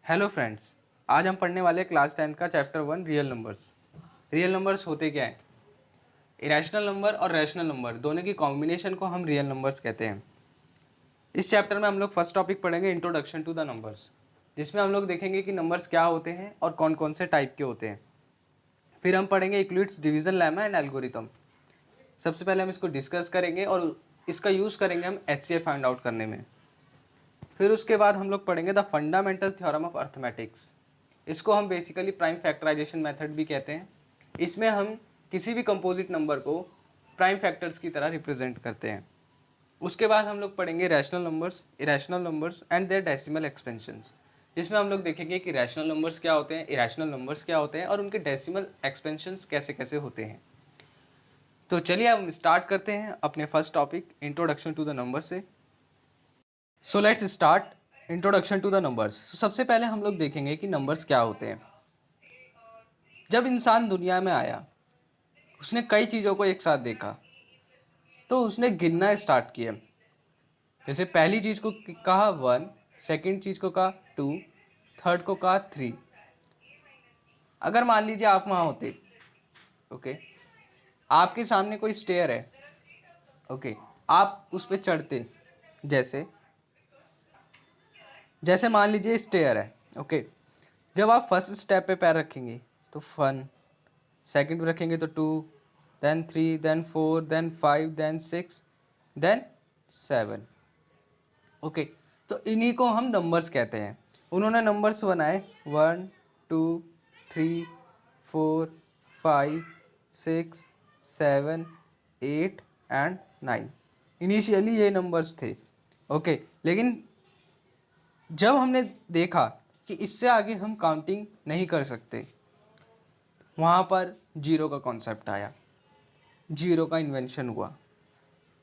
Hello friends, आज हम पढ़ने वाले क्लास 10 का chapter 1 real numbers. Real numbers होते क्या हैं? इरेशनल नंबर और रैशनल नंबर दोनों की कॉम्बिनेशन को हम रियल नंबर्स कहते हैं। इस चैप्टर में हम लोग फर्स्ट टॉपिक पढ़ेंगे इंट्रोडक्शन टू द नंबर्स, जिसमें हम लोग देखेंगे कि नंबर्स क्या होते हैं और कौन कौन से टाइप के होते हैं। फिर हम पढ़ेंगे Euclid's division lemma and algorithm. सबसे पहले हम इसको डिस्कस करेंगे और इसका यूज़ करेंगे हम HCF फाइंड आउट करने में। फिर उसके बाद हम लोग पढ़ेंगे the fundamental theorem of arithmetics. इसको हम बेसिकली प्राइम फैक्टराइजेशन मेथड भी कहते हैं। इसमें हम किसी भी कंपोजिट नंबर को प्राइम फैक्टर्स की तरह रिप्रेजेंट करते हैं। उसके बाद हम लोग पढ़ेंगे rational numbers, irrational numbers and their decimal expansions, जिसमें हम लोग देखेंगे कि रैशनल नंबर्स क्या होते हैं, इरेशनल नंबर्स क्या होते हैं और उनके डेसिमल एक्सपेंशंस कैसे कैसे होते हैं। तो चलिए हम स्टार्ट करते हैं अपने first topic introduction to the number से। So let's start introduction to the numbers. सबसे पहले हम लोग देखेंगे कि नंबर्स क्या होते हैं। जब इंसान दुनिया में आया, उसने कई चीज़ों को एक साथ देखा, तो उसने गिनना स्टार्ट किया। जैसे पहली चीज़ को कहा 1, सेकंड चीज़ को कहा 2, थर्ड को कहा 3। अगर मान लीजिए आप वहाँ होते, ओके, आपके सामने कोई स्टेयर है, ओके, आप उस पर चढ़ते। जैसे जैसे मान लीजिए स्टेयर है, ओके, जब आप फर्स्ट स्टेप पे पैर रखेंगे तो 1, सेकंड पे रखेंगे तो 2, then 3, then 4, then 5, then 6, then 7। Okay, तो इन्हीं को हम नंबर्स कहते हैं। उन्होंने नंबर्स बनाए 1, 2, 3, 4, 5, 6, 7, 8 एंड 9। इनिशियली ये नंबर्स थे, ओके, लेकिन जब हमने देखा कि इससे आगे हम काउंटिंग नहीं कर सकते, वहाँ पर जीरो का कॉन्सेप्ट आया, जीरो का इन्वेंशन हुआ।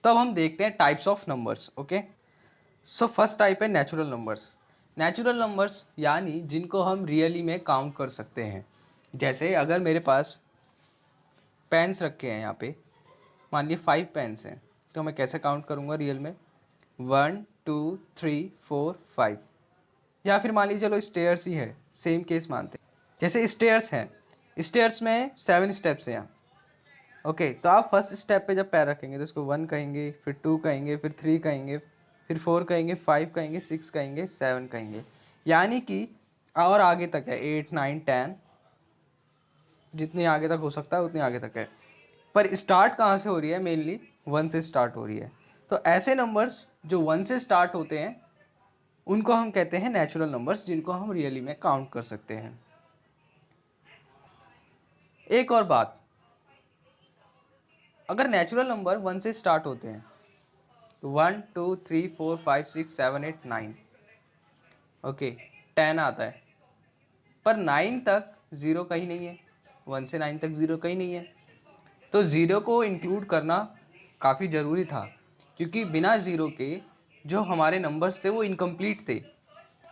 तब हम देखते हैं types of numbers. Okay, so first type है नेचुरल नंबर्स। नेचुरल नंबर्स यानी जिनको हम रियली में काउंट कर सकते हैं। जैसे अगर मेरे पास पेन्स रखे हैं, यहाँ पे मान लीजिए 5 पेन्स हैं, तो मैं कैसे काउंट करूँगा रियल में? 1, 2, 3, 4, 5। या फिर मान लीजिए चलो स्टेयर्स ही है, सेम केस मानते हैं। जैसे स्टेयर्स हैं, स्टेयर्स में 7 स्टेप्स हैं यहाँ, ओके, तो आप फर्स्ट स्टेप पे जब पैर रखेंगे तो इसको 1 कहेंगे, फिर 2 कहेंगे, फिर 3 कहेंगे, फिर 4 कहेंगे, 5 कहेंगे, 6 कहेंगे, 7 कहेंगे, यानी कि और आगे तक है 8, 9, 10, जितनी आगे तक हो सकता है उतनी आगे तक है। पर स्टार्ट कहाँ से हो रही है? मेनली 1 से स्टार्ट हो रही है। तो ऐसे नंबर्स जो 1 से स्टार्ट होते हैं उनको हम कहते हैं नेचुरल नंबर्स, जिनको हम रियली में काउंट कर सकते हैं। एक और बात, अगर नेचुरल नंबर 1 से स्टार्ट होते हैं तो 1, 2, 3, 4, 5, 6, 7, 8, 9, ओके, 10 आता है, पर 9 तक ज़ीरो कहीं नहीं है। 1 से 9 तक ज़ीरो कहीं नहीं है, तो ज़ीरो को इंक्लूड करना काफ़ी ज़रूरी था, क्योंकि बिना ज़ीरो के जो हमारे नंबर्स थे वो इनकम्प्लीट थे।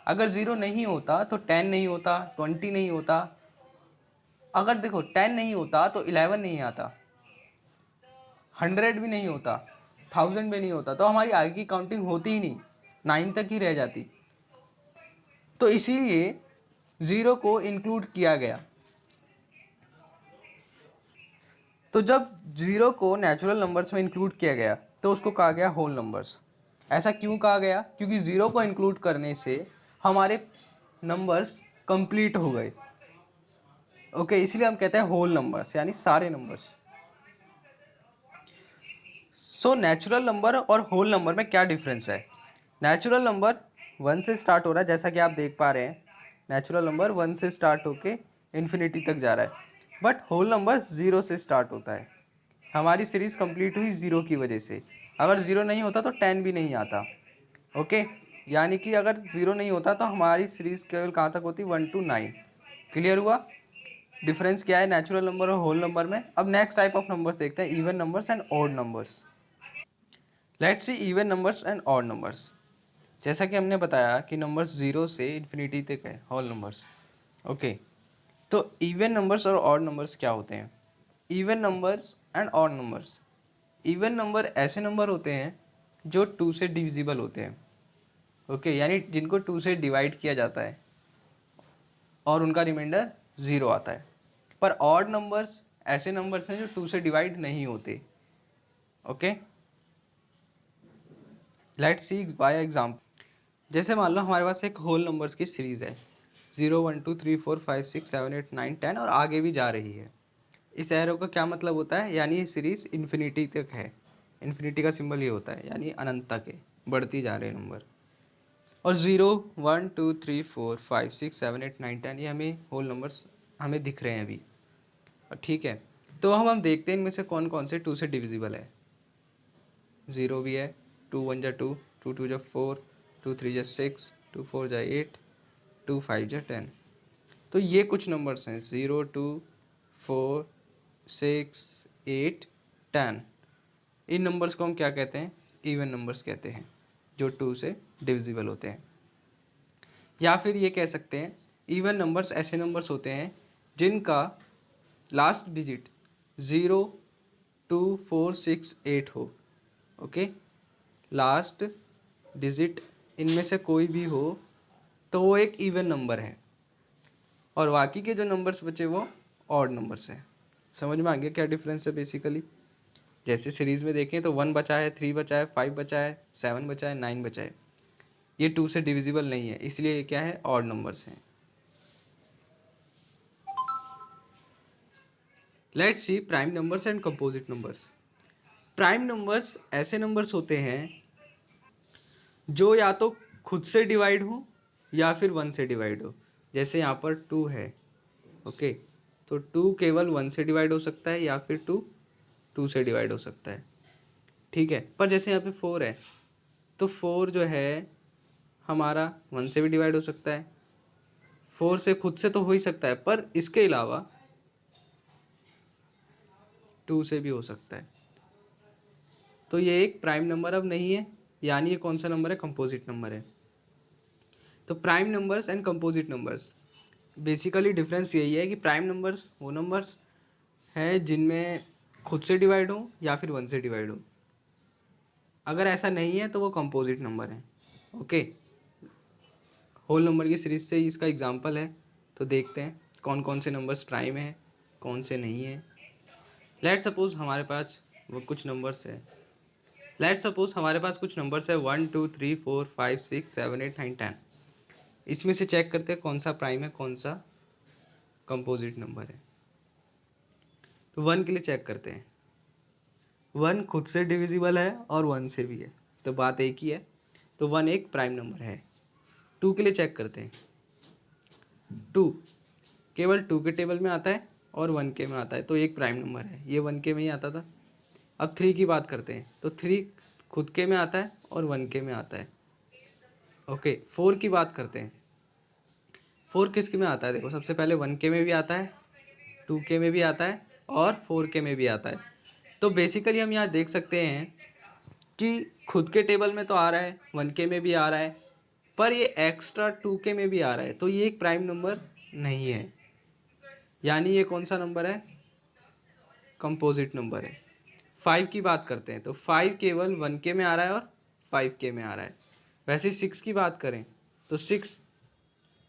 अगर ज़ीरो नहीं होता तो 10 नहीं होता, 20 नहीं होता। अगर देखो 10 नहीं होता तो 11 नहीं आता, 100 भी नहीं होता, 1000 भी नहीं होता, तो हमारी आगे की काउंटिंग होती ही नहीं, 9 तक ही रह जाती। तो इसीलिए ज़ीरो को इंक्लूड किया गया। तो जब ज़ीरो को नेचुरल नंबर्स में इंक्लूड किया गया तो उसको कहा गया होल नंबर्स। ऐसा क्यों कहा गया? क्योंकि ज़ीरो को इंक्लूड करने से हमारे नंबर्स कंप्लीट हो गए। ओके, इसलिए हम कहते हैं होल नंबर्स, यानी सारे नंबर्स। सो नेचुरल नंबर और होल नंबर में क्या डिफरेंस है? नेचुरल नंबर 1 से स्टार्ट हो रहा है, जैसा कि आप देख पा रहे हैं, नेचुरल नंबर 1 से स्टार्ट होके इन्फिनिटी तक जा रहा है, बट होल नंबर 0 से स्टार्ट होता है। हमारी सीरीज कंप्लीट हुई 0 की वजह से। अगर 0 नहीं होता तो 10 भी नहीं आता। ओके, यानी कि अगर 0 नहीं होता तो हमारी सीरीज केवल कहाँ तक होती? 1 to 9। क्लियर हुआ डिफरेंस क्या है नेचुरल नंबर और होल नंबर में? अब नेक्स्ट टाइप ऑफ नंबर्स देखते हैं, even numbers and odd numbers. Let's see even numbers and odd numbers. जैसा कि हमने बताया कि नंबर्स 0 से इन्फिनिटी तक है, होल नंबर्स। ओके, तो इवन नंबर्स और ऑड नंबर्स क्या होते हैं? Even numbers and odd numbers. Even number ऐसे नंबर होते हैं जो 2 से डिविजिबल होते हैं, ओके, यानी जिनको 2 से डिवाइड किया जाता है। और उनका रिमाइंडर 0 आता है। पर ऑड नंबर्स ऐसे नंबर्स हैं जो 2 से डिवाइड नहीं होते। Okay, let's see by example. जैसे मान लो हमारे पास एक होल नंबर्स की सीरीज है 0 1 2 3 4 5 6 7 8 9 10 और आगे भी जा रही है। इस एरो का क्या मतलब होता है, यानी ये सीरीज इन्फिनिटी तक है। इन्फिनिटी का सिंबल ये होता है, यानी अनंत तक है, बढ़ती जा रहे हैं नंबर। और 0 1 2 3 4 5 6 7 8 9 10 ये हमें होल नंबर्स हमें दिख रहे हैं अभी। ठीक है, तो हम देखते हैं इनमें से कौन कौन से 2 से डिविजिबल है। 0 भी है, 2 1 जा 2, 2 2 जा 4, 2 3 जा 6, 2 4 जा 8, 2 5 जा 10। तो ये कुछ नंबर्स हैं 0 2 4 6 8 10। इन नंबर्स को हम क्या कहते हैं, इवन नंबर्स कहते हैं, जो 2 से डिविजिबल होते हैं। या फिर ये कह सकते हैं इवन नंबर्स ऐसे नंबर्स होते हैं जिनका लास्ट डिजिट 0 2 4 6 8 हो। ओके, लास्ट डिजिट इनमें से कोई भी हो तो वो एक इवन नंबर है, और बाकी के जो नंबर्स बचे वो ऑड नंबर्स हैं। समझ में आ गया क्या डिफरेंस है बेसिकली। जैसे सीरीज में देखें तो 1 बचा है, 3 बचा है, 5 बचा है, 7 बचा है, 9 बचा है। ये 2 से डिविजिबल नहीं है, इसलिए ये क्या है, ऑड नंबर्स हैं। Let's C prime numbers and composite numbers. Prime numbers ऐसे नंबर्स होते हैं जो या तो खुद से डिवाइड हो या फिर 1 से डिवाइड हो। जैसे यहाँ पर 2 है। ओके, तो 2 केवल 1 से डिवाइड हो सकता है या फिर 2 2 से डिवाइड हो सकता है। ठीक है, पर जैसे यहाँ पे 4 है, तो 4 जो है हमारा 1 से भी डिवाइड हो सकता है, 4 से खुद से तो हो ही सकता है, पर इसके अलावा 2 से भी हो सकता है। तो ये एक प्राइम नंबर अब नहीं है, यानी ये कौन सा नंबर है, कंपोजिट नंबर है। तो prime numbers and composite numbers basically difference यही है कि प्राइम नंबर्स वो नंबर्स हैं जिनमें खुद से डिवाइड हो या फिर 1 से डिवाइड हो। अगर ऐसा नहीं है तो वो कंपोजिट नंबर है। ओके, होल नंबर की सीरीज से इसका एग्जांपल है, तो देखते हैं कौन कौन से नंबर्स प्राइम है, कौन से नहीं है। लेट सपोज हमारे पास वो कुछ नंबर्स है। लेट सपोज हमारे पास कुछ नंबर्स है 1 2 3 4 5 6 7 8 9 10। इसमें से चेक करते हैं कौन सा प्राइम है, कौन सा कंपोजिट नंबर है। तो 1 के लिए चेक करते हैं। 1 खुद से डिविजिबल है और 1 से भी है, तो बात एक ही है, तो 1 एक प्राइम नंबर है। 2 के लिए चेक करते हैं। 2 केवल 2 के टेबल में आता है और 1 के में आता है, तो एक प्राइम नंबर है, ये 1 के में ही आता था। अब 3 की बात करते हैं, तो 3 खुद के में आता है और 1 के में आता है। ओके, 4 की बात करते हैं। 4 किसके में आता है, देखो सबसे पहले 1 के में भी आता है, 2 के में भी आता है और 4 के में भी आता है। तो बेसिकली हम यहाँ देख सकते हैं कि खुद के टेबल में तो आ रहा है, 1 के में भी आ रहा है, पर ये एक्स्ट्रा 2 के में भी आ रहा है, तो ये एक प्राइम नंबर नहीं है। यानी ये कौन सा नंबर है, कंपोजिट नंबर है। 5 की बात करते हैं, तो 5 केवल 1 के में आ रहा है और 5 के में आ रहा है। वैसे 6 की बात करें तो 6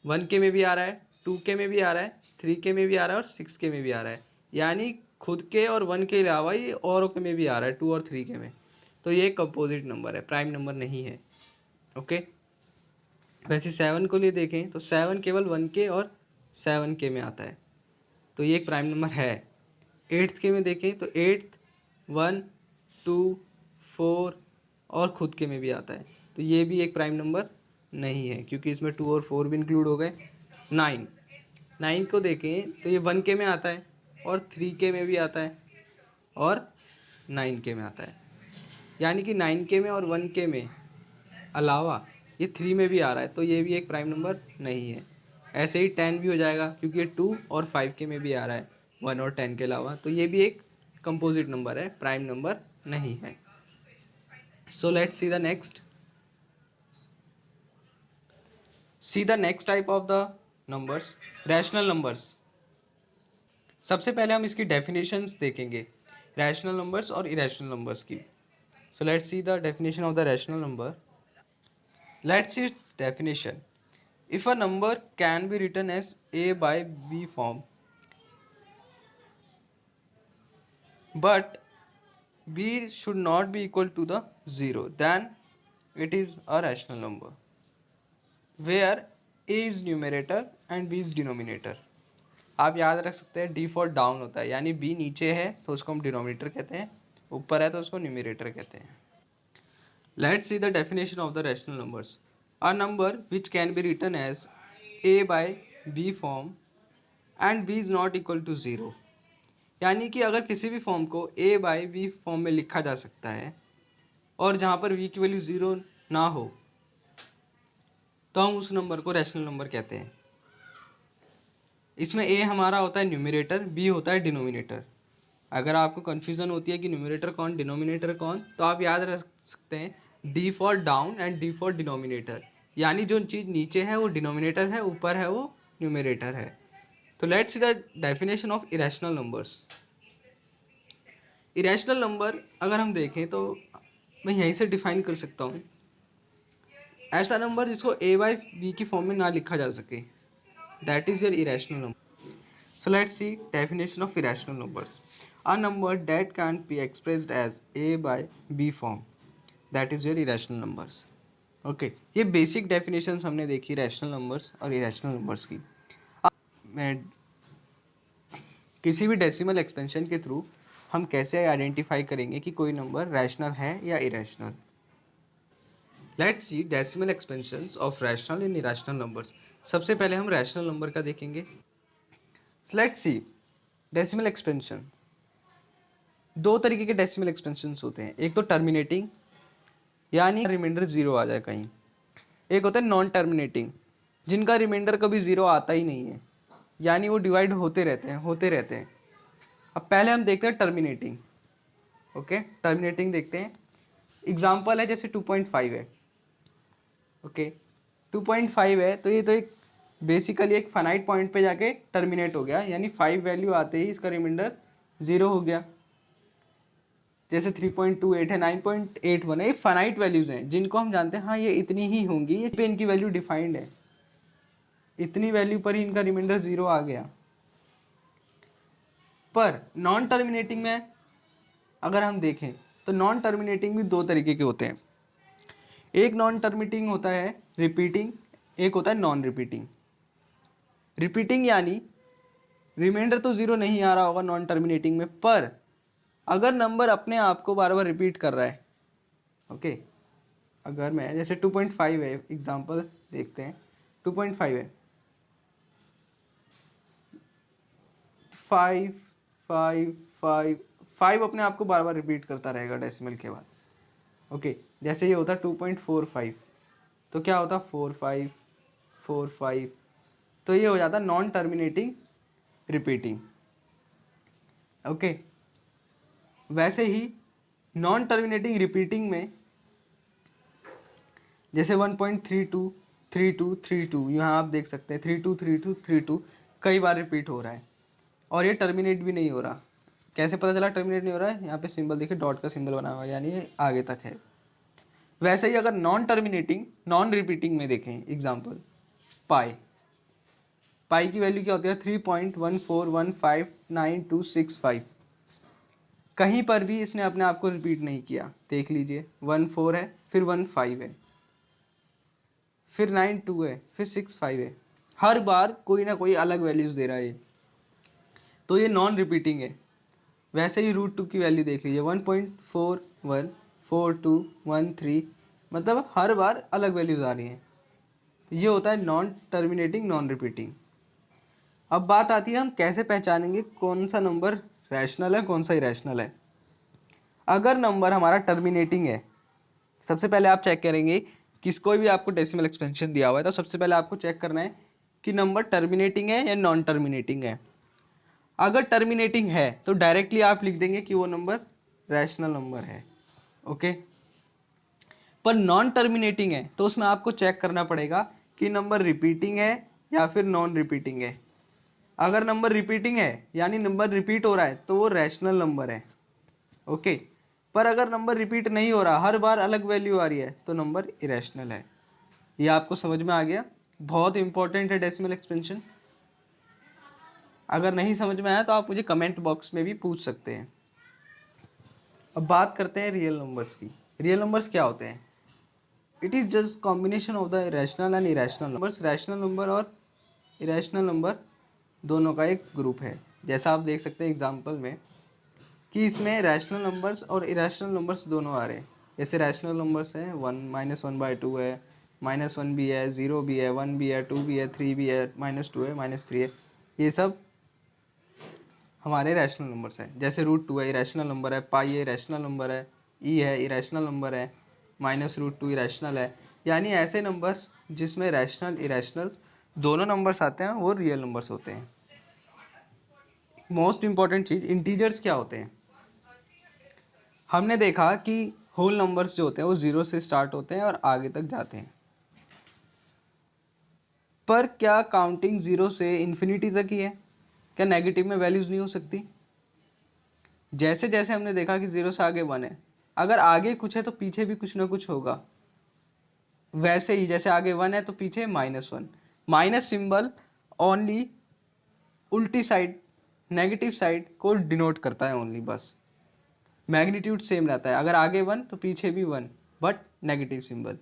1 के में भी आ रहा है, 2 के में भी आ रहा है, 3 के में भी आ रहा है और 6 के में भी आ रहा है। यानी खुद के और 1 के अलावा ये औरों के में भी आ रहा है, 2 और 3 के में। तो ये कंपोजिट नंबर है, प्राइम नंबर नहीं है। ओके, वैसे 7 को लिए देखें तो 7 केवल 1 के और 7 के में आता है, तो ये एक प्राइम नंबर है। 8th के में देखें तो 8 1 2 4 और खुद के में भी आता है, तो ये भी एक प्राइम नंबर नहीं है, क्योंकि इसमें 2 और 4 भी इंक्लूड हो गए। 9 को देखें तो ये 1 के में आता है और 3 के में भी आता है और 9 के में आता है। यानी कि 9 के में और 1 के में अलावा ये 3 में भी आ रहा है, तो ये भी एक प्राइम नंबर नहीं है। ऐसे ही 10 भी हो जाएगा, क्योंकि ये 2 और 5 के में भी आ रहा है 1 और 10 के अलावा, तो ये भी एक कंपोजिट नंबर है, प्राइम नंबर नहीं है। So let's see the next type of the numbers, rational numbers. सबसे पहले हम इसकी डेफिनेशंस देखेंगे, रैशनल नंबर्स और इरेशनल नंबर्स की। So let's see the definition of the rational number. Let's see it's definition. If a number can be written as a by b form, but b should not be equal to the 0, then it is a rational number, where a is numerator and b is denominator. आप याद रख सकते हैं D for down होता है, यानी B नीचे है तो उसको हम डिनोमिनेटर कहते हैं, ऊपर है तो उसको न्यूमरेटर कहते हैं. Let's see the definition of the rational numbers. A number which can be written as a by b form and b is not equal to 0. यानी कि अगर किसी भी फॉर्म को a by b फॉर्म में लिखा जा सकता है और जहाँ पर b की वैल्यू 0 ना हो तो हम उस नंबर को रैशनल नंबर कहते हैं. इसमें a हमारा होता है न्यूमरेटर, b होता है डिनोमिनेटर. अगर आपको कन्फ्यूज़न होती है कि न्यूमरेटर कौन डिनोमिनेटर कौन, तो आप याद रख सकते हैं D for down and D for denominator, यानी जो चीज़ नीचे है वो डिनोमिनेटर है, ऊपर है वो न्यूमरेटर है. तो let's see the definition of irrational numbers. Irrational number अगर हम देखें तो मैं यहीं से डिफाइन कर सकता हूँ, ऐसा नंबर जिसको a बाई बी की फॉर्म में ना लिखा जा सके, that is your irrational number. So let's see definition of irrational numbers. A number that can't be expressed as a by b form, that is your irrational numbers. Okay, ये basic definitions हमने देखी rational numbers और irrational numbers की. मैं किसी भी decimal expansion के through हम कैसे आइडेंटिफाई करेंगे कि कोई नंबर रैशनल है या irrational. Let's see decimal expansions of rational and irrational numbers. सबसे पहले हम रैशनल नंबर का देखेंगे. Let's see decimal expansion. दो तरीके के डेसिमल एक्सपेंशंस होते हैं. एक तो टर्मिनेटिंग, यानी रिमाइंडर 0 आ जाए कहीं. एक होता है नॉन टर्मिनेटिंग, जिनका रिमाइंडर कभी 0 आता ही नहीं है, यानी वो डिवाइड होते रहते हैं. अब पहले हम देखते हैं टर्मिनेटिंग. ओके, टर्मिनेटिंग देखते हैं. एग्जाम्पल है जैसे 2.5 है. ओके, 2.5 है तो ये तो एक बेसिकली एक फाइनाइट पॉइंट पे जाके टर्मिनेट हो गया, यानी 5 वैल्यू आते ही इसका रिमाइंडर 0 हो गया. जैसे 3.28 है, 9.81 है, ये फाइनाइट वैल्यूज हैं जिनको हम जानते हैं हाँ ये इतनी ही होंगी, ये पे इनकी वैल्यू डिफाइंड है, इतनी वैल्यू पर ही इनका रिमाइंडर 0 आ गया. पर नॉन टर्मिनेटिंग में अगर हम देखें तो नॉन टर्मिनेटिंग भी दो तरीके के होते हैं. एक नॉन टर्मिनेटिंग होता है रिपीटिंग, एक होता है नॉन रिपीटिंग. रिपीटिंग यानी रिमाइंडर तो 0 नहीं आ रहा होगा नॉन टर्मिनेटिंग में, पर अगर नंबर अपने आप को बार बार रिपीट कर रहा है. ओके, अगर मैं जैसे 2.5 है, एग्जांपल देखते हैं. 2.5 है, 5 5 5 5 अपने आप को बार बार रिपीट करता रहेगा डेसिमल के बाद. ओके, जैसे ये होता 2.45 तो क्या होता 4 5 4 5, तो ये हो जाता नॉन टर्मिनेटिंग रिपीटिंग. ओके, वैसे ही नॉन टर्मिनेटिंग रिपीटिंग में जैसे 1.32 32 32, यहाँ आप देख सकते हैं 32 32 32 कई बार रिपीट हो रहा है और ये टर्मिनेट भी नहीं हो रहा. कैसे पता चला टर्मिनेट नहीं हो रहा है? यहाँ पे सिंबल देखिए, डॉट का सिंबल बना हुआ है, यानी ये आगे तक है. वैसे ही अगर नॉन टर्मिनेटिंग नॉन रिपीटिंग में देखें, एग्जाम्पल पाई की वैल्यू क्या होती है 3.1415925, कहीं पर भी इसने अपने आप को रिपीट नहीं किया. देख लीजिए 1 4 है, फिर 1 5 है, फिर 9 2 है, फिर 6 5 है, हर बार कोई ना कोई अलग वैल्यूज दे रहा है, तो ये नॉन रिपीटिंग है. वैसे ही √2 की वैल्यू देख लीजिए 1.41 4213, मतलब हर बार अलग वैल्यूज आ रही हैं. ये होता है नॉन टर्मिनेटिंग नॉन रिपीटिंग. अब बात आती है हम कैसे पहचानेंगे कौन सा नंबर रैशनल है कौन सा इरेशनल है. अगर नंबर हमारा टर्मिनेटिंग है, सबसे पहले आप चेक करेंगे कि कोई भी आपको डेसिमल एक्सपेंशन दिया हुआ है तो सबसे पहले आपको चेक करना है कि नंबर टर्मिनेटिंग है या नॉन टर्मिनेटिंग है. अगर टर्मिनेटिंग है तो डायरेक्टली आप लिख देंगे कि वो नंबर रैशनल नंबर है. ओके, पर नॉन टर्मिनेटिंग है तो उसमें आपको चेक करना पड़ेगा कि नंबर रिपीटिंग है या फिर नॉन रिपीटिंग है. अगर नंबर रिपीटिंग है यानी नंबर रिपीट हो रहा है तो वो रैशनल नंबर है. ओके, पर अगर नंबर रिपीट नहीं हो रहा, हर बार अलग वैल्यू आ रही है, तो नंबर इरेशनल है. ये आपको समझ में आ गया. बहुत इंपॉर्टेंट है डेसिमल एक्सपेंशन। अगर नहीं समझ में आया तो आप मुझे कमेंट बॉक्स में भी पूछ सकते हैं। अब बात करते हैं रियल नंबर्स की। रियल नंबर्स क्या होते हैं? It is just combination of the rational and irrational numbers. Rational number और इरेशनल नंबर दोनों का एक ग्रुप है। जैसा आप देख सकते हैं एग्जाम्पल में कि इसमें रैशनल नंबर्स और इरेशनल नंबर्स दोनों आ रहे हैं। जैसे रैशनल नंबर्स हैं 1 -1/2 है, -1 भी है, 0 भी है, 1 भी है, 2 भी है, 3 भी है, -2 है, -3 है। ये सब हमारे रैशनल नंबर्स हैं। जैसे √2 है इरेशनल नंबर है, पाई है इरेशनल नंबर है, ई है इरेशनल नंबर है, -√2 इरेशनल है। यानी ऐसे नंबर्स जिसमें रैशनल इरेशनल दोनों नंबर्स आते हैं वो रियल नंबर्स होते हैं। मोस्ट इंपॉर्टेंट चीज़, इंटीजर्स क्या होते हैं? हमने देखा कि होल नंबर्स जो होते हैं वो 0 से स्टार्ट होते हैं और आगे तक जाते हैं। पर क्या काउंटिंग 0 से इन्फिनिटी तक ही है? क्या नेगेटिव में वैल्यूज़ नहीं हो सकती? जैसे जैसे हमने देखा कि 0 से आगे 1 है, अगर आगे कुछ है तो पीछे भी कुछ ना कुछ होगा। वैसे ही जैसे आगे 1 है तो पीछे -1। माइनस सिंबल ओनली उल्टी साइड, नेगेटिव साइड को डिनोट करता है ओनली, बस। मैग्नीट्यूड सेम रहता है, अगर आगे 1 तो पीछे भी 1, बट नेगेटिव सिंबल।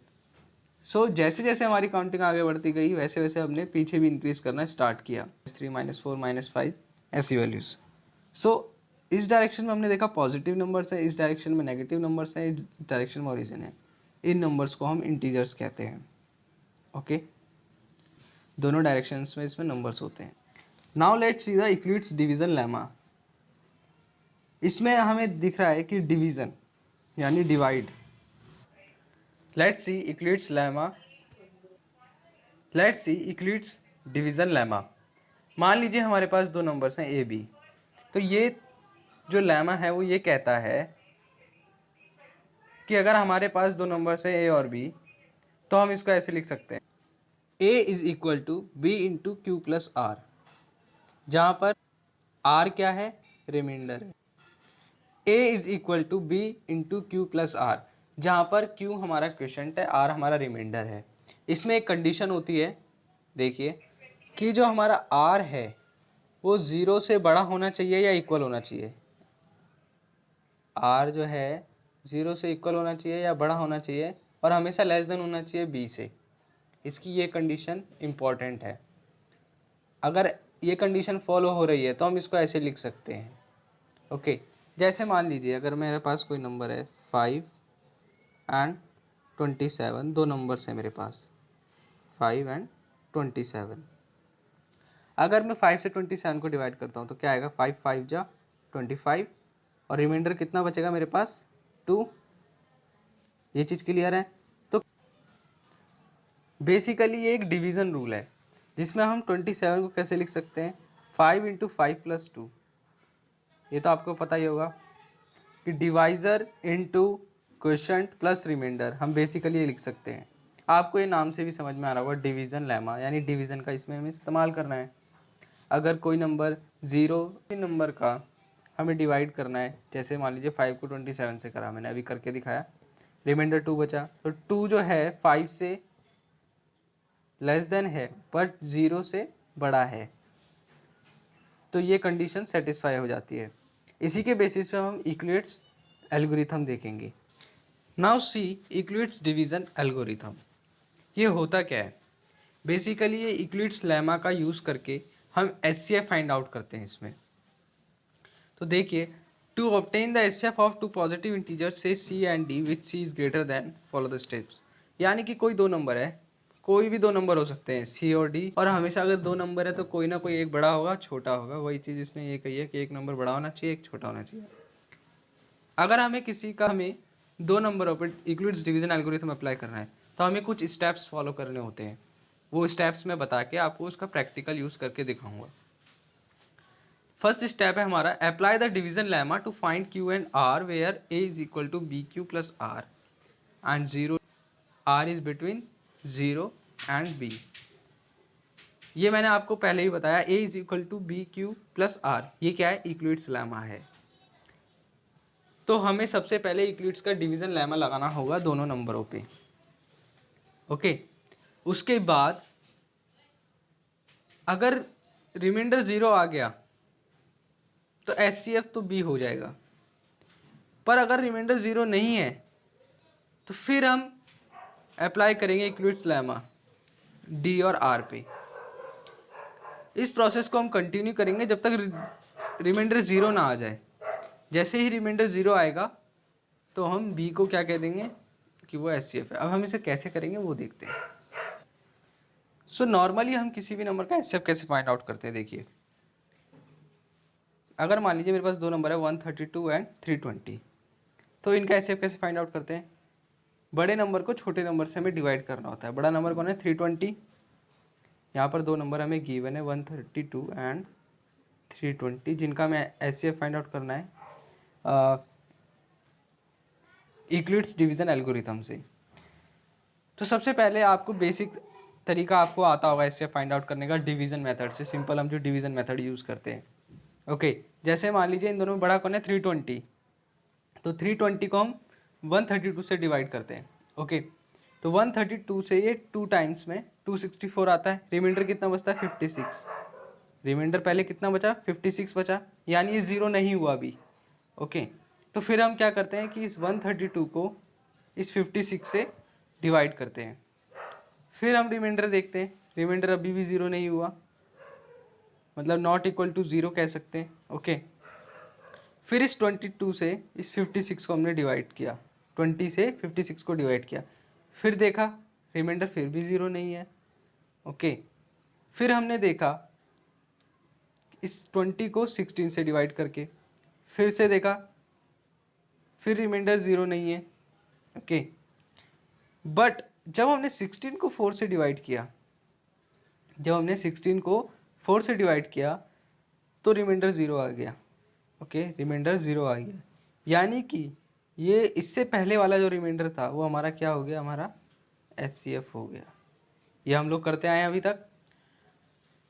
सो जैसे जैसे हमारी काउंटिंग आगे बढ़ती गई वैसे वैसे हमने पीछे भी इंक्रीज करना स्टार्ट किया, 3 -4 -5 ऐसी वैल्यूज। सो इस डायरेक्शन में हमने देखा पॉजिटिव नंबर्स है, इस डायरेक्शन में नेगेटिव नंबर्स हैं, इस डायरेक्शन में ओरिजिन है। इन नंबर्स को हम इंटीजर्स कहते हैं। ओके, दोनों डायरेक्शंस में इसमें नंबर्स होते हैं। Now let's see the Euclid's division lemma. इसमें हमें दिख रहा है कि डिवीजन यानी divide. Let's see Euclid's lemma, let's see Euclid's division lemma. मान लीजिए हमारे पास दो नंबर्स हैं ए बी, तो ये जो लेमा है वो ये कहता है कि अगर हमारे पास दो नंबर्स हैं ए और बी तो हम इसको ऐसे लिख सकते हैं, A is equal to B into Q plus R, जहाँ पर आर क्या है? रिमाइंडर है। A is equal to B into Q plus R, जहाँ पर क्यू हमारा क्वोशंट है, आर हमारा रिमाइंडर है। इसमें एक कंडीशन होती है, देखिए, कि जो हमारा आर है वो 0 से बड़ा होना चाहिए या इक्वल होना चाहिए? आर जो है 0 से इक्वल होना चाहिए या बड़ा होना चाहिए, और हमेशा लेस देन होना चाहिए बी से। इसकी ये कंडीशन इम्पॉर्टेंट है। अगर ये कंडीशन फॉलो हो रही है तो हम इसको ऐसे लिख सकते हैं। ओके, जैसे मान लीजिए अगर मेरे पास कोई नंबर है 5 एंड 27, दो नंबर्स हैं मेरे पास 5 एंड 27। अगर मैं 5 से 27 को डिवाइड करता हूँ तो क्या आएगा? 5 5 जा 25, और रिमाइंडर कितना बचेगा मेरे पास? 2। ये चीज़ क्लियर है? तो बेसिकली ये एक डिवीज़न रूल है जिसमें हम 27 को कैसे लिख सकते हैं? 5 इंटू 5 प्लस 2। ये तो आपको पता ही होगा कि divisor into quotient plus remainder हम बेसिकली ये लिख सकते हैं। आपको ये नाम से भी समझ में आ रहा होगा, डिवीज़न लेमा, यानी डिवीज़न का इसमें हमें इस्तेमाल करना है। अगर कोई नंबर 0 नंबर का हमें डिवाइड करना है, जैसे मान लीजिए 5 को 27 से करा, मैंने अभी करके दिखाया, रिमाइंडर 2 बचा, तो 2 जो है 5 से लेस देन है बट 0 से बड़ा है, तो ये कंडीशन सेटिस्फाई हो जाती है। इसी के बेसिस पे हम यूक्लिड्स एल्गोरिथम देखेंगे। Now see Euclid's division algorithm. ये होता क्या है? बेसिकली ये यूक्लिड्स लेमा का यूज़ करके हम एचसीएफ फाइंड आउट करते हैं इसमें। तो देखिए, to obtain the HCF of two positive integers से C and D which C is greater than, follow the steps. यानी कि कोई दो नंबर है, कोई भी दो नंबर हो सकते हैं सी और डी, और हमेशा अगर दो नंबर है तो कोई ना कोई एक बड़ा होगा छोटा होगा। वही चीज़ इसने ये कही है कि एक नंबर बड़ा होना चाहिए, एक छोटा होना चाहिए। अगर हमें किसी का हमें दो नंबरों पर यूक्लिड्स डिवीजन एल्गोरिथम अप्लाई करना है तो हमें कुछ स्टेप्स फॉलो करने होते हैं। वो स्टेप्स मैं बता के आपको उसका प्रैक्टिकल यूज़ करके दिखाऊंगा। फर्स्ट स्टेप है हमारा, apply the division lemma to find Q and R where A is equal to B Q plus R and 0 R is between 0 and B. ये मैंने आपको पहले ही बताया, A is equal to B Q plus R, ये क्या है? Euclid's lemma है। तो हमें सबसे पहले यूक्लिड्स का डिवीजन लेमा लगाना होगा दोनों नंबरों पे। ओके, उसके बाद अगर रिमाइंडर 0 आ गया तो एचसीएफ तो बी हो जाएगा, पर अगर रिमाइंडर 0 नहीं है तो फिर हम अप्लाई करेंगे इक्विवेलेंस लेमा डी और आर पे। इस प्रोसेस को हम कंटिन्यू करेंगे जब तक रिमाइंडर 0 ना आ जाए। जैसे ही रिमाइंडर 0 आएगा तो हम बी को क्या कह देंगे कि वो एचसीएफ है। अब हम इसे कैसे करेंगे वो देखते हैं। सो नॉर्मली हम किसी भी नंबर का एचसीएफ कैसे फाइंड आउट करते हैं, देखिए अगर मान लीजिए मेरे पास दो नंबर है 132 एंड 320, तो इनका एचसीएफ कैसे फाइंड आउट करते हैं। बड़े नंबर को छोटे नंबर से हमें डिवाइड करना होता है। बड़ा नंबर कौन है 320, यहाँ पर दो नंबर हमें गिवन है 132 एंड 320, जिनका हमें एचसीएफ फाइंड आउट करना है यूक्लिड्स डिवीजन एल्गोरिथम से। तो सबसे पहले आपको बेसिक तरीका आपको आता होगा एचसीएफ फाइंड आउट करने का, डिवीजन मेथड से। सिंपल हम जो डिवीजन मेथड यूज़ करते हैं। ओके, जैसे मान लीजिए इन दोनों में बड़ा कौन है 320, तो 320 को हम 132 से डिवाइड करते हैं। ओके, तो 132 से ये 2 टाइम्स में 264 आता है। रिमाइंडर कितना बचता है 56। रिमाइंडर पहले कितना बचा 56 बचा, यानी ये 0 नहीं हुआ अभी। ओके, तो फिर हम क्या करते हैं कि इस 132 को इस 56 से डिवाइड करते हैं। फिर हम रिमाइंडर देखते हैं, रिमाइंडर अभी भी 0 नहीं हुआ, मतलब नॉट इक्वल टू 0 कह सकते हैं। ओके, फिर इस 22 से इस 56 को हमने डिवाइड किया, 20 से 56 को डिवाइड किया, फिर देखा रिमाइंडर फिर भी 0 नहीं है। ओके, फिर हमने देखा इस 20 को 16 से डिवाइड करके, फिर से देखा, फिर रिमाइंडर 0 नहीं है। ओके, बट जब हमने 16 को 4 से डिवाइड किया, जब हमने 16 को 4 से डिवाइड किया तो रिमाइंडर 0 आ गया। ओके, रिमाइंडर 0 आ गया, यानी कि ये इससे पहले वाला जो रिमाइंडर था वो हमारा क्या हो गया, हमारा एचसीएफ हो गया। ये हम लोग करते आए हैं अभी तक।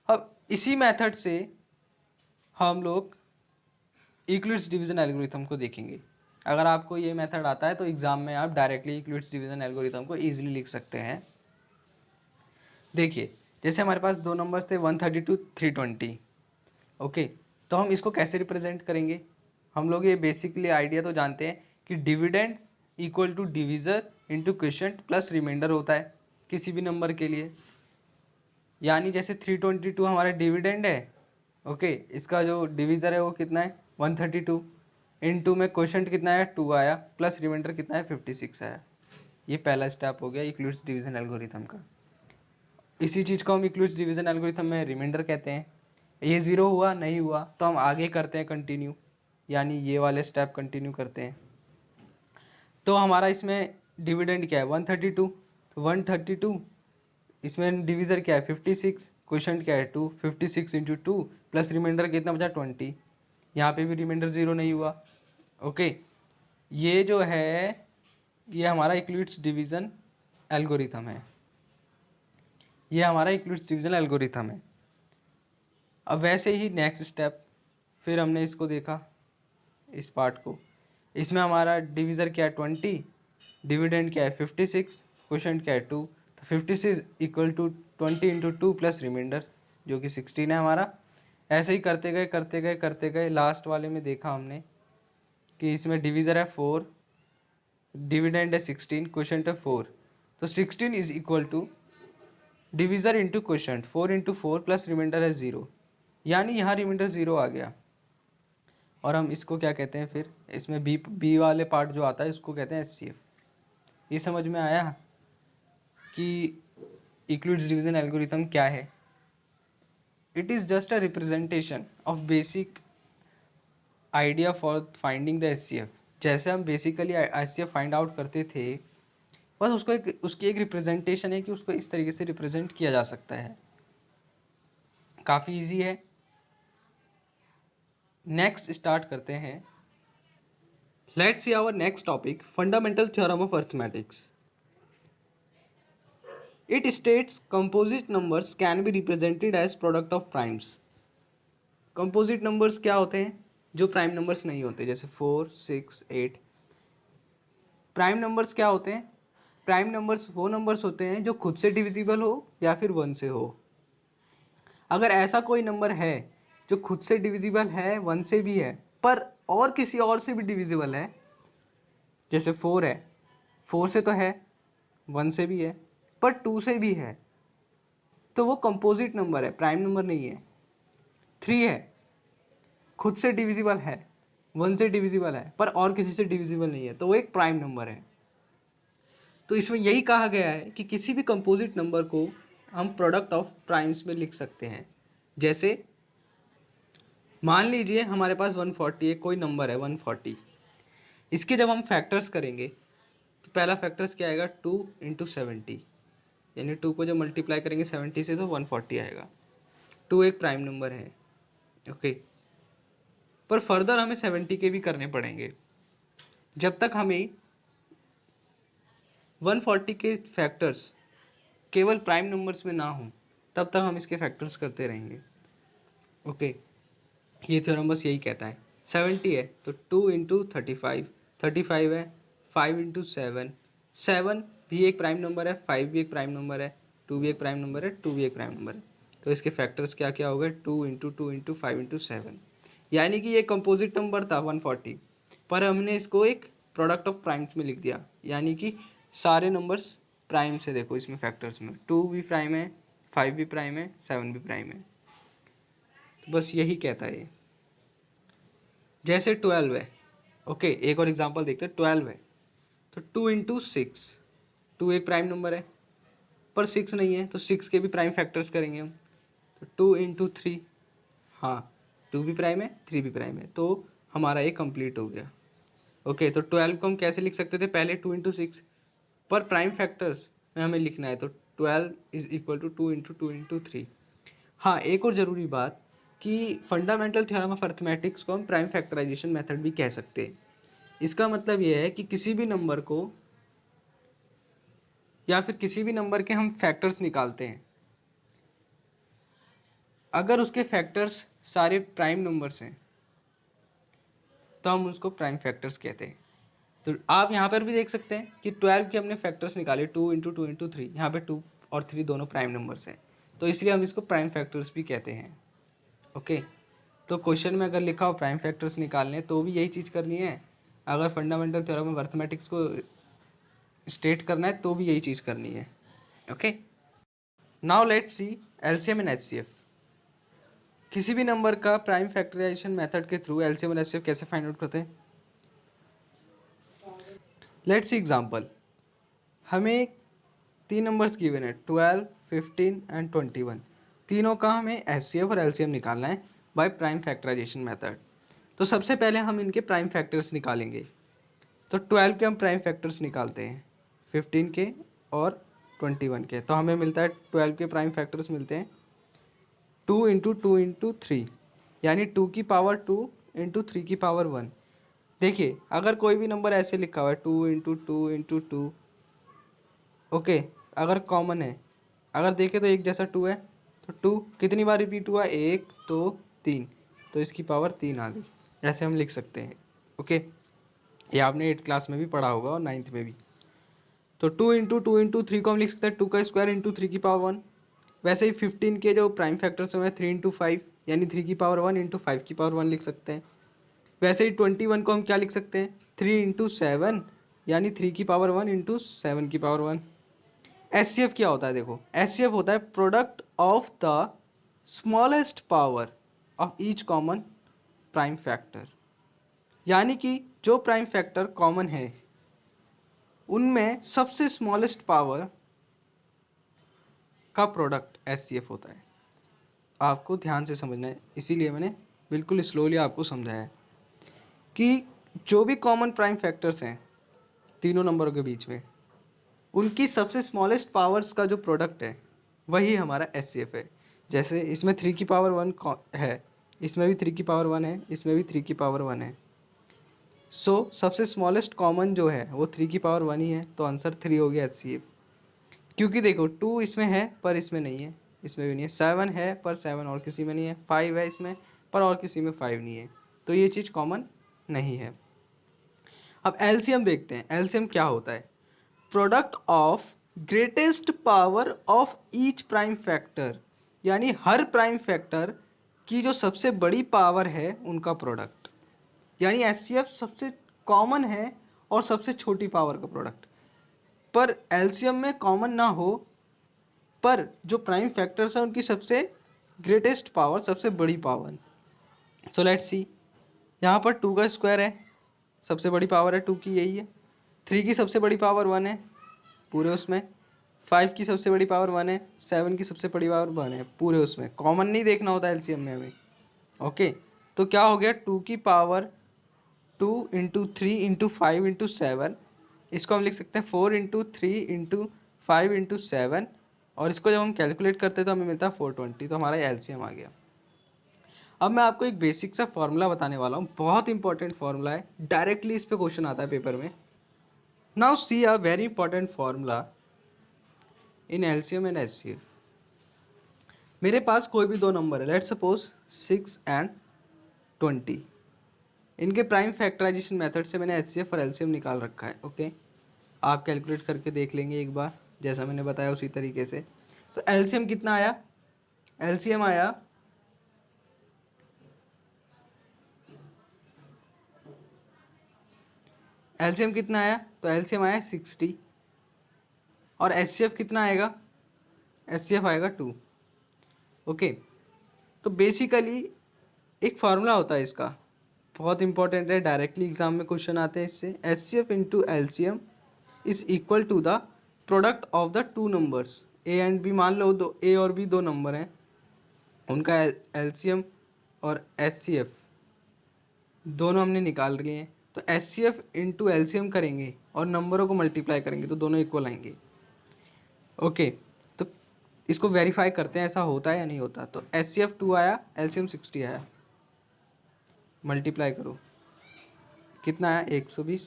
अब इसी मेथड से हम लोग यूक्लिड्स डिवीजन एल्गोरिथम को देखेंगे। अगर आपको ये मेथड आता है तो एग्जाम में आप डायरेक्टली यूक्लिड्स डिवीजन एल्गोरिथम को ईजिली लिख सकते हैं। देखिए, जैसे हमारे पास दो नंबर्स थे 132 320। ओके, तो हम इसको कैसे रिप्रेजेंट करेंगे। हम लोग ये बेसिकली आइडिया तो जानते हैं कि dividend equal to divisor into quotient plus remainder होता है किसी भी नंबर के लिए। यानी जैसे 322 हमारा डिविडेंड है। ओके, इसका जो डिविज़र है वो कितना है 132, इनटू में क्वोशिएंट कितना है 2 आया, प्लस रिमाइंडर कितना है 56 आया। ये पहला स्टेप हो गया यूक्लिड्स डिवीजन एल्गोरिथम का। इसी चीज़ को हम यूक्लिड्स डिवीजन एल्गोरिथम में रिमाइंडर कहते हैं। ये 0 हुआ नहीं हुआ तो हम आगे करते हैं कंटिन्यू, यानी ये वाले स्टेप कंटिन्यू करते हैं। तो हमारा इसमें डिविडेंड क्या है 132, तो 132 इसमें डिविज़र क्या है 56, क्वोशिएंट क्या है 2, 56 इंटू 2 प्लस रिमाइंडर कितना बचा 20। यहाँ पे भी रिमाइंडर 0 नहीं हुआ। ओके, ये जो है ये हमारा यूक्लिड्स डिवीजन एल्गोरिथम है। ये हमारा यूक्लिड्स डिवीजन एल्गोरिथम है। अब वैसे ही नेक्स्ट स्टेप, फिर हमने इसको देखा इस पार्ट को, इसमें हमारा डिविज़र क्या है 20, डिविडेंड क्या है 56, क्वोशिएंट क्या है 2, तो 56 equal to 20 into 2 plus remainder जो कि 16 है हमारा। ऐसे ही करते गए करते गए करते गए, लास्ट वाले में देखा हमने कि इसमें डिविज़र है 4, डिविडेंड है 16, क्वोशिएंट है 4, तो 16 is equal to divisor into quotient 4 into 4 plus remainder है 0, यानी यहाँ रिमाइंडर 0 आ गया। और हम इसको क्या कहते हैं, फिर इसमें बी वाले पार्ट जो आता है उसको कहते हैं एचसीएफ। ये समझ में आया कि यूक्लिड्स डिवीजन एल्गोरिथम क्या है। It is just a representation of basic idea for finding the HCF. जैसे हम बेसिकली एचसीएफ फाइंड आउट करते थे, बस उसकी एक रिप्रेजेंटेशन है कि उसको इस तरीके से रिप्रेजेंट किया जा सकता है। काफ़ी इजी है। नेक्स्ट स्टार्ट करते हैं। Let's see our next topic, fundamental theorem of arithmetics. It states composite numbers can be represented as product of primes. Composite numbers क्या होते हैं, जो प्राइम नंबर्स नहीं होते, जैसे 4, 6, 8। प्राइम नंबर्स क्या होते हैं, प्राइम नंबर्स वो नंबर्स होते हैं जो खुद से डिविजिबल हो या फिर 1 से हो। अगर ऐसा कोई नंबर है जो खुद से डिविजिबल है, 1 से भी है, पर और किसी और से भी डिविजिबल है, जैसे 4 है, 4 से तो है, 1 से भी है, पर 2 से भी है, तो वो कंपोजिट नंबर है, प्राइम नंबर नहीं है। 3 है, खुद से डिविजिबल है, 1 से डिविजिबल है, पर और किसी से डिविजिबल नहीं है, तो वो एक प्राइम नंबर है। तो इसमें यही कहा गया है कि किसी भी कंपोजिट नंबर को हम प्रोडक्ट ऑफ प्राइम्स में लिख सकते हैं। जैसे मान लीजिए हमारे पास 140 एक कोई नंबर है 140, इसके जब हम फैक्टर्स करेंगे तो पहला फैक्टर्स क्या आएगा, 2 इंटू 70, यानी 2 को जब मल्टीप्लाई करेंगे 70 से तो 140 आएगा। 2 एक प्राइम नंबर है, ओके। पर फर्दर हमें 70 के भी करने पड़ेंगे। जब तक हमें 140 के फैक्टर्स केवल प्राइम नंबर्स में ना हो तब तक हम इसके फैक्टर्स करते रहेंगे, ओके। ये थ्योरम बस यही कहता है। 70 है तो 2 इंटू 35, 35 है 5 इंटू 7, 7 भी एक प्राइम नंबर है, 5 भी एक प्राइम नंबर है, 2 भी एक प्राइम नंबर है, 2 भी एक प्राइम नंबर है। तो इसके फैक्टर्स क्या क्या हो गए, 2 इंटू 2 इंटू 5 इंटू 7, यानी कि ये कंपोजिट नंबर था 140, पर हमने इसको एक प्रोडक्ट ऑफ प्राइम्स में लिख दिया, यानी कि सारे नंबर्स प्राइम से देखो इसमें फैक्टर्स में 2 भी प्राइम है, 5 भी प्राइम है, 7 भी प्राइम है। तो बस यही कहता है ये। जैसे 12 है, ओके, एक और एग्जांपल देखते हैं। 12 है तो 2 इंटू 6, 2 एक प्राइम नंबर है, पर 6 नहीं है, तो 6 के भी प्राइम फैक्टर्स करेंगे हम। तो 2 इंटू 3, हाँ 2 भी प्राइम है, 3 भी प्राइम है, तो हमारा ये कंप्लीट हो गया, ओके। तो 12 को हम कैसे लिख सकते थे, पहले 2 इंटू 6, पर प्राइम फैक्टर्स में हमें लिखना है, तो 12 is equal to 2 into 2 into 3। हाँ, एक और ज़रूरी बात कि फंडामेंटल थ्योरम ऑफ अर्थमेटिक्स को हम प्राइम फैक्टराइजेशन मेथड भी कह सकते हैं। इसका मतलब यह है कि किसी भी नंबर को या फिर किसी भी नंबर के हम फैक्टर्स निकालते हैं, अगर उसके फैक्टर्स सारे प्राइम नंबर्स हैं तो हम उसको प्राइम फैक्टर्स कहते हैं। तो आप यहाँ पर भी देख सकते हैं कि 12 के हमने फैक्टर्स निकाले, 2 इंटू 2 इंटू 3, यहाँ पे 2 और 3 दोनों प्राइम नंबर्स हैं, तो इसलिए हम इसको प्राइम फैक्टर्स भी कहते हैं, ओके। तो क्वेश्चन में अगर लिखा हो प्राइम फैक्टर्स निकालने तो भी यही चीज़ करनी है, अगर फंडामेंटल थ्योरम ऑफ अर्थमेटिक्स को स्टेट करना है तो भी यही चीज़ करनी है, okay. Now let's see LCM and HCF. किसी भी नंबर का प्राइम फैक्टराइजेशन मेथड के थ्रू एलसीएम और एचसीएफ कैसे फाइंड आउट करते हैं। Let's C example. हमें 3 नंबर्स गिवन है 12, 15 एंड 21। तीनों का हमें एचसीएफ और एलसीएम निकालना है बाय प्राइम फैक्टराइजेशन मेथड। तो सबसे पहले हम इनके प्राइम फैक्टर्स निकालेंगे। तो 12 के हम प्राइम फैक्टर्स निकालते हैं, 15 के और 21 के। तो हमें मिलता है 12 के प्राइम फैक्टर्स मिलते हैं 2 इंटू 2 इंटू 3, यानी 2 की पावर 2 इंटू 3 की पावर 1। देखिए अगर कोई भी नंबर ऐसे लिखा हुआ है 2 इंटू 2 इंटू 2, ओके, अगर कॉमन है, अगर देखें तो एक जैसा 2 है, तो 2 कितनी बार रिपीट हुआ, 1 2 3, तो इसकी पावर 3 आ गई, ऐसे हम लिख सकते हैं, ओके। ये आपने 8th क्लास में भी पढ़ा होगा और 9th में भी। तो 2 इंटू 2 इंटू 3 को हम लिख सकते हैं 2 का स्क्वायर इंटू 3 की पावर 1। वैसे ही 15 के जो प्राइम फैक्टर्स हैं 3 इंटू 5, यानी 3 की पावर 1 इंटू 5 की पावर 1 लिख सकते हैं। वैसे ही 21 को हम क्या लिख सकते हैं, 3 इंटू 7, यानी 3 की पावर 1 इंटू 7 की पावर 1। एचसीएफ क्या होता है, देखो एचसीएफ होता है product of the smallest power of each common prime factor, यानी कि जो प्राइम फैक्टर कॉमन है उनमें सबसे स्मॉलेस्ट पावर का प्रोडक्ट एचसीएफ होता है। आपको ध्यान से समझना है, इसीलिए मैंने बिल्कुल स्लोली आपको समझाया है कि जो भी कॉमन प्राइम फैक्टर्स हैं तीनों नंबरों के बीच में, उनकी सबसे स्मॉलेस्ट पावर्स का जो प्रोडक्ट है वही हमारा एचसीएफ है। जैसे इसमें 3 की पावर 1 है, इसमें भी 3 की पावर 1 है, इसमें भी 3 की पावर 1 है। सो सबसे स्मॉलेस्ट कॉमन जो है वो 3 की पावर 1 ही है, तो आंसर 3 हो गया एचसीएफ। क्योंकि देखो 2 इसमें है पर इसमें नहीं है, इसमें भी नहीं है, 7 है पर 7 और किसी में नहीं है, 5 है इसमें पर और किसी में 5 नहीं है, तो ये चीज़ कॉमन नहीं है। अब एलसीएम देखते हैं, एलसीएम क्या होता है, product of greatest power of each prime factor, यानी हर प्राइम फैक्टर की जो सबसे बड़ी पावर है उनका प्रोडक्ट, यानी एचसीएफ सबसे कॉमन है और सबसे छोटी पावर का प्रोडक्ट। पर एलसीएम में कॉमन ना हो, पर जो प्राइम फैक्टर्स हैं उनकी सबसे ग्रेटेस्ट पावर, सबसे बड़ी पावर। सो लेट्स सी, यहाँ पर 2 का स्क्वायर है, सबसे बड़ी पावर है 2 की, यही है। 3 की सबसे बड़ी पावर 1 है पूरे उसमें, 5 की सबसे बड़ी पावर 1 है, 7 की सबसे बड़ी पावर 1 है पूरे उसमें। कॉमन नहीं देखना होता एलसीएम में हमें। ओके, तो क्या हो गया, 2 की पावर 2 इंटू 3 इंटू 5 इंटू 7, इसको हम लिख सकते हैं 4 इंटू 3 इंटू 5 इंटू 7, और इसको जब हम कैलकुलेट करते हैं तो हमें मिलता है 420, तो हमारा एलसीएम आ गया। अब मैं आपको एक बेसिक सा फॉर्मूला बताने वाला हूँ, बहुत इंपॉर्टेंट फॉर्मूला है, डायरेक्टली इस पे क्वेश्चन आता है पेपर में। Now see a very important formula in LCM and HCF. मेरे पास कोई भी दो नंबर है, लेट्स सपोज 6 एंड 20। इनके प्राइम फैक्टराइजेशन मेथड से मैंने एचसीएफ और एलसीएम निकाल रखा है। ओके, आप कैलकुलेट करके देख लेंगे एक बार, जैसा मैंने बताया उसी तरीके से। तो एलसीएम कितना आया, एलसीएम आया एलसीएम कितना आया, तो एलसीएम आया 60, और एचसीएफ कितना आएगा, एचसीएफ आएगा 2। ओके, तो बेसिकली एक फार्मूला होता है इसका, बहुत इंपॉर्टेंट है, डायरेक्टली एग्जाम में क्वेश्चन आते हैं इससे। HCF into LCM is equal to the product of the two numbers A and B. मान लो दो ए और बी दो नंबर हैं, उनका एलसीएम और एचसीएफ दोनों हमने निकाल लिए हैं। तो एचसीएफ इंटू एलसीएम करेंगे और नंबरों को मल्टीप्लाई करेंगे तो दोनों इक्वल आएंगे। ओके, तो इसको वेरीफाई करते हैं ऐसा होता है या नहीं होता। तो एचसीएफ 2 आया, एलसीएम 60 आया, मल्टीप्लाई करो, कितना आया 120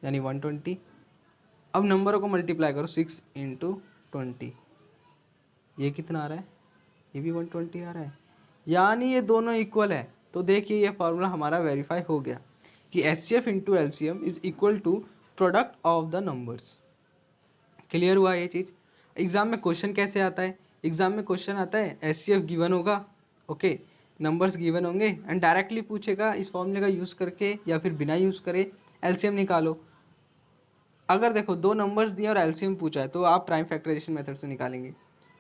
यानी 120। अब नंबरों को मल्टीप्लाई करो, 6 इंटू 20, ये कितना आ रहा है, ये भी 120 आ रहा है, यानी ये दोनों इक्वल है। तो देखिए ये फार्मूला हमारा वेरीफाई हो गया कि HCF into LCM is equal to product of the numbers. Clear हुआ ये चीज़। एग्जाम में क्वेश्चन कैसे आता है, एग्जाम में क्वेश्चन आता है एचसीएफ गिवन होगा, ओके, नंबर्स गिवन होंगे, एंड डायरेक्टली पूछेगा इस फॉर्मूले का यूज़ करके या फिर बिना यूज़ करे एलसीएम निकालो। अगर देखो दो नंबर्स दिए और एलसीएम पूछा है तो आप प्राइम फैक्टराइजेशन मेथड से निकालेंगे,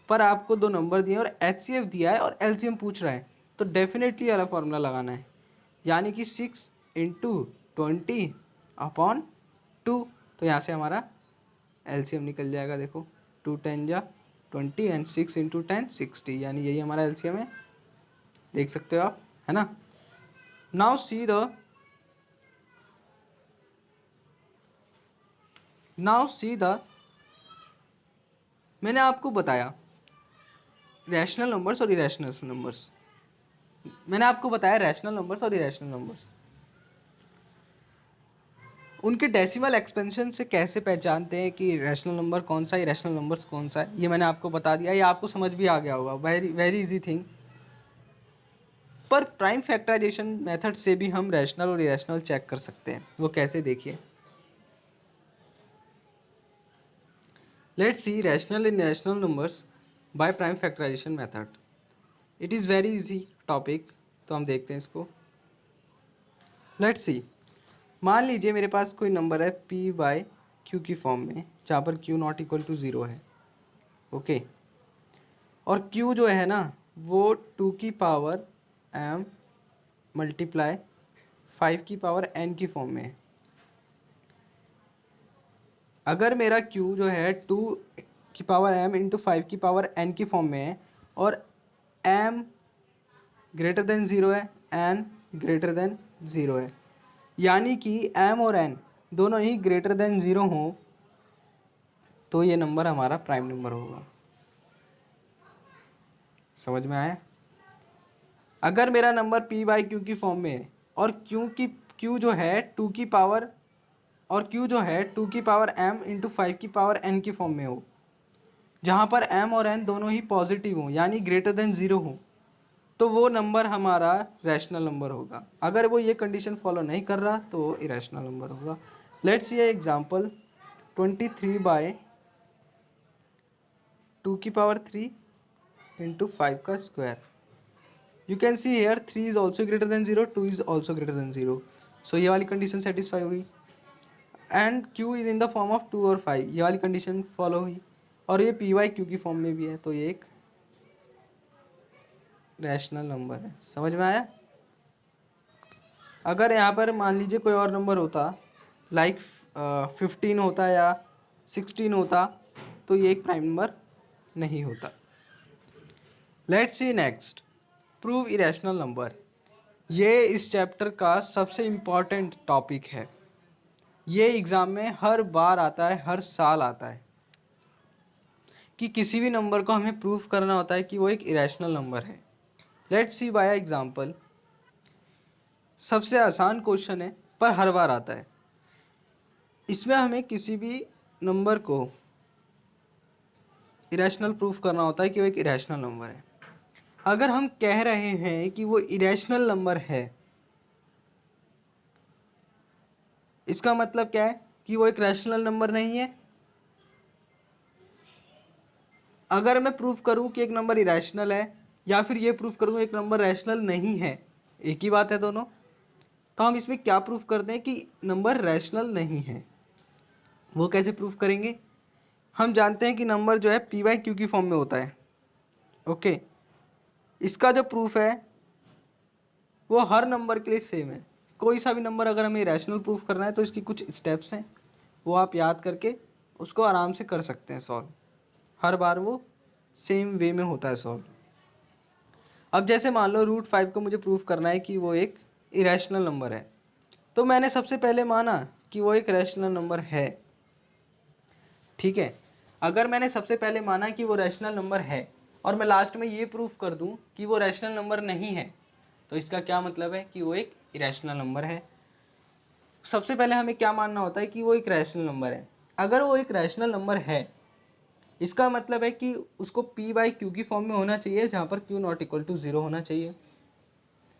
पर आपको दो नंबर दिए और एचसीएफ दिया है और एलसीएम पूछ रहा है तो डेफिनेटली वाला फॉर्मूला लगाना है, यानी कि 6 इंटू 20 अपॉन 2। तो यहाँ से हमारा एलसीएम निकल जाएगा, देखो 2 10 जा 20 एंड 6 इंटू 10 60, यानी यही हमारा एलसीएम है, देख सकते हो आप, है ना। नाउ सी द मैंने आपको बताया रैशनल नंबर्स और इरेशनल नंबर्स, मैंने आपको बताया रैशनल नंबर्स और इरेशनल नंबर्स, उनके डेसिमल एक्सपेंशन से कैसे पहचानते हैं कि रैशनल नंबर कौन सा है, इरेशनल नंबर्स कौन सा है, ये मैंने आपको बता दिया, ये आपको समझ भी आ गया होगा, वेरी वेरी इजी थिंग। पर प्राइम फैक्टराइजेशन मेथड से भी हम रैशनल और इरेशनल चेक कर सकते हैं, वो कैसे, देखिए। Let's see rational and irrational numbers by prime factorization method. It is very easy topic, तो हम देखते हैं इसको। लेट्स सी, मान लीजिए मेरे पास कोई नंबर है पी बाई क्यू की फॉर्म में, जहाँ पर क्यू नॉट इक्वल टू 0 है। ओके, और क्यू जो है ना वो 2 की पावर m मल्टीप्लाई 5 की पावर n की फॉर्म में है। अगर मेरा q जो है 2 की पावर m इंटू 5 की पावर n की फॉर्म में है और m ग्रेटर देन 0 है, n ग्रेटर देन 0 है, यानी कि m और n दोनों ही ग्रेटर देन 0 हों तो ये नंबर हमारा प्राइम नंबर होगा। समझ में आया। अगर मेरा नंबर p बाई क्यू की फॉर्म में है और q जो है 2 की पावर और q जो है 2 की पावर m इंटू 5 की पावर n की फॉर्म में हो, जहाँ पर m और n दोनों ही पॉजिटिव हों यानी ग्रेटर देन 0 हो, तो वो नंबर हमारा रैशनल नंबर होगा। अगर वो ये कंडीशन फॉलो नहीं कर रहा तो वो इरेशनल नंबर होगा। लेट्स सी एग्जांपल 23 बाय 2 की पावर 3 इंटू 5 का square. You can see here 3 is also greater than 0, 2 is also greater than 0. So ये वाली कंडीशन सेटिस्फाई हुई. And q is in the form of 2 और 5, ये वाली condition follow हुई. और ये पी वाई क्यू की फॉर्म में भी है, तो ये एक रैशनल नंबर है. समझ में आया? अगर यहाँ पर मान लीजिए कोई और नंबर होता, लाइक 15 होता या 16 होता, तो ये एक प्राइम नंबर नहीं होता. Let's see next, prove irrational number. ये इस चैप्टर का सबसे इम्पॉर्टेंट टॉपिक है. ये एग्ज़ाम में हर बार आता है, हर साल आता है कि किसी भी नंबर को हमें प्रूफ करना होता है कि वो एक इरेशनल नंबर है. Let's see by example. सबसे आसान क्वेश्चन है पर हर बार आता है. इसमें हमें किसी भी नंबर को इरेशनल प्रूफ करना होता है कि वो एक इरेशनल नंबर है. अगर हम कह रहे हैं कि वो इरेशनल नंबर है, इसका मतलब क्या है कि वो एक रैशनल नंबर नहीं है. अगर मैं प्रूफ करूं कि एक नंबर इरेशनल है या फिर ये प्रूफ करूं एक नंबर रैशनल नहीं है, एक ही बात है दोनों. तो हम इसमें क्या प्रूफ करते हैं कि नंबर रैशनल नहीं है. वो कैसे प्रूफ करेंगे? हम जानते हैं कि नंबर जो है पी वाई क्यू की फॉर्म में होता है. ओके, इसका जो प्रूफ है वो हर नंबर के लिए सेम है. कोई सा भी नंबर अगर हमें रैशनल प्रूफ करना है तो इसकी कुछ स्टेप्स हैं, वो आप याद करके उसको आराम से कर सकते हैं सॉल्व. हर बार वो सेम वे में होता है सॉल्व. अब जैसे मान लो √5 को मुझे प्रूफ करना है कि वो एक इरेशनल नंबर है, तो मैंने सबसे पहले माना कि वो एक रैशनल नंबर है. ठीक है, अगर मैंने सबसे पहले माना कि वो रैशनल नंबर है और मैं लास्ट में ये प्रूफ कर दूं कि वो रैशनल नंबर नहीं है, तो इसका क्या मतलब है कि वो एक इरेशनल नंबर है. सबसे पहले हमें क्या मानना होता है कि वो एक रैशनल नंबर है. अगर वो एक रैशनल नंबर है, इसका मतलब है कि उसको p बाई क्यू की फॉर्म में होना चाहिए, जहाँ पर q नॉट इक्वल टू 0 होना चाहिए.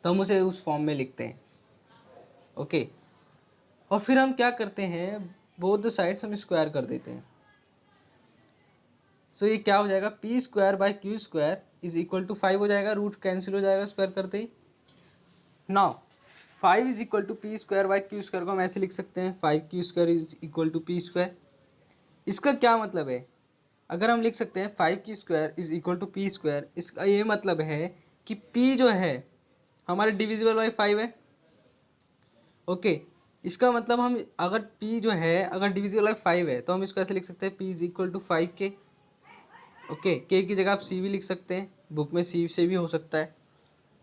तो हम उसे उस फॉर्म में लिखते हैं. ओके, और फिर हम क्या करते हैं, बोथ द साइड्स हम स्क्वायर कर देते हैं. सो ये क्या हो जाएगा, P square by Q square is equal to 5 हो जाएगा. रूट कैंसिल हो जाएगा स्क्वायर करते ही. Now 5 is equal to P square by Q square को हम ऐसे लिख सकते हैं, 5 Q square is equal to P square. इसका क्या मतलब है? अगर हम लिख सकते हैं 5 Q square is equal to P square, इसका ये मतलब है कि p जो है हमारे डिविजिबल बाई 5 है. ओके, इसका मतलब हम अगर p जो है अगर डिविजिबल बाई 5 है तो हम इसको ऐसे लिख सकते हैं p is equal to 5k. Okay, k की जगह आप c भी लिख सकते हैं, बुक में c से भी हो सकता है.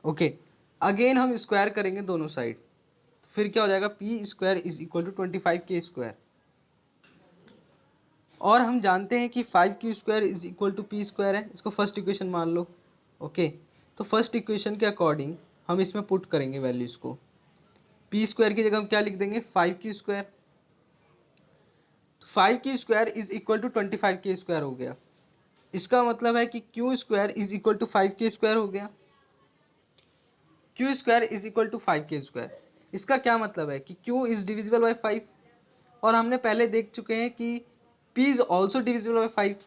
ओके, अगेन हम स्क्वायर करेंगे दोनों साइड, तो फिर क्या हो जाएगा, P square is equal to 25k square. और हम जानते हैं कि 5q square is equal to P square है. इसको फर्स्ट इक्वेशन मान लो. ओके, तो फर्स्ट इक्वेशन के अकॉर्डिंग हम इसमें पुट करेंगे वैल्यूज़ को. पी स्क्वायर की जगह हम क्या लिख देंगे, 5q square. 5q square is equal to 25k square हो गया. इसका मतलब है कि q square is equal to 5k square हो गया. q square is equal to 5k square. इसका क्या मतलब है कि q इज डिविजिबल बाई 5, और हमने पहले देख चुके हैं कि p is also divisible by 5.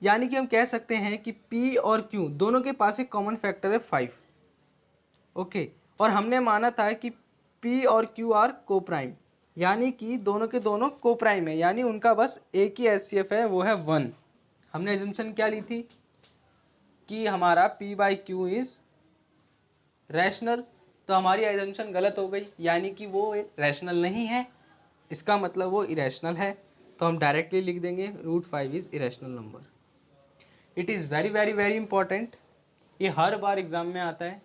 यानी कि हम कह सकते हैं कि p और q दोनों के पास एक कॉमन फैक्टर है 5. ओके, और हमने माना था कि p और q आर को प्राइम, यानी कि दोनों के दोनों को प्राइम है, यानी उनका बस एक ही HCF है, वो है 1. हमने एजम्पशन क्या ली थी कि हमारा p by Q is rational, तो हमारी एजम्पशन गलत हो गई, यानी कि वो रैशनल नहीं है. इसका मतलब वो इरेशनल है, तो हम डायरेक्टली लिख देंगे √5 is irrational number. It is very very very important. ये हर बार एग्जाम में आता है.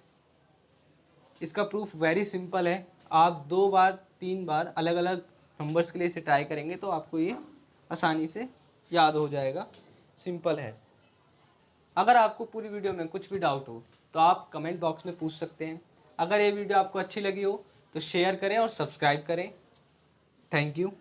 इसका प्रूफ वेरी सिंपल है. आप 2 बार 3 बार अलग अलग नंबर्स के लिए इसे ट्राई करेंगे तो आपको ये आसानी से याद हो जाएगा. सिंपल है. अगर आपको पूरी वीडियो में कुछ भी डाउट हो तो आप कमेंट बॉक्स में पूछ सकते हैं. अगर ये वीडियो आपको अच्छी लगी हो तो शेयर करें और सब्सक्राइब करें. Thank you.